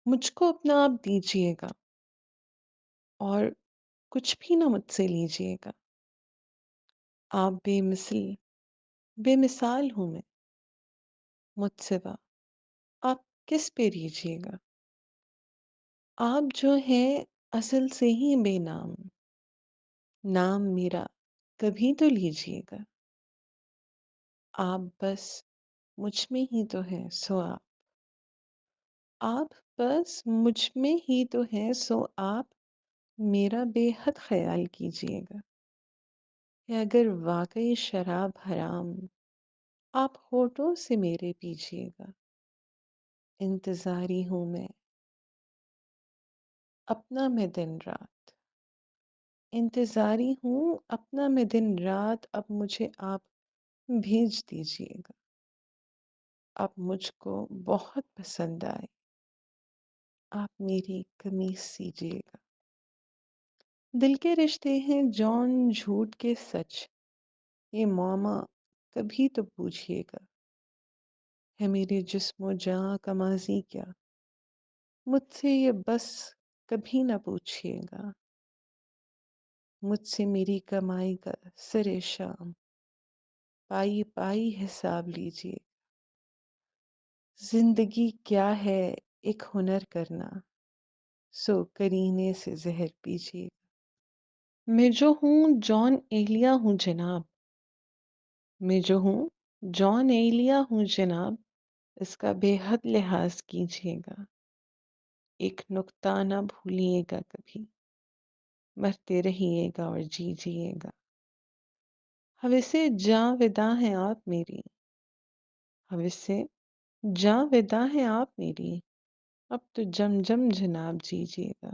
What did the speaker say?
मुझ को अपना आप दीजिएगा और कुछ भी ना मुझसे लीजिएगा। आप बेमिसाल हूँ मैं, मुझ सिवा आप किस पे रीझिएगा। आप जो हैं असल से ही बेनाम, नाम मेरा कभी तो लीजिएगा। आप बस मुझ में ही तो हैं सो आप बस मुझ में ही तो हैं सो आप मेरा बेहद ख्याल कीजिएगा। कि अगर वाकई शराब हराम आप होठों से मेरे पीजिएगा। इंतज़ारी हूँ मैं अपना मैं दिन रात, इंतज़ारी हूँ अपना मैं दिन रात, अब मुझे आप भेज दीजिएगा। आप मुझको बहुत पसंद आए, आप मेरी कमीज़ सीजिएगा। दिल के रिश्ते हैं जौन झूठ के सच, ये मामा कभी तो पूछिएगा। है मेरे जिस्मो जाँ का माज़ी क्या, मुझसे ये बस कभी ना पूछिएगा। मुझसे मेरी कमाई का सरे शाम पाई पाई हिसाब लीजिए। जिंदगी क्या है एक हुनर करना, सो करीने से जहर पीजिए। मैं जो हूँ जॉन एलिया हूँ जनाब, मैं जो हूँ जॉन एलिया हूँ जनाब, इसका बेहद लिहाज कीजिएगा। एक नुक्ता ना भूलिएगा कभी, मरते रहिएगा और जीजिएगा। हवसे जाँ विदा हैं आप मेरी, हवसे जाँ विदा हैं आप मेरी, अब तो जम जम जनाब जीजिएगा।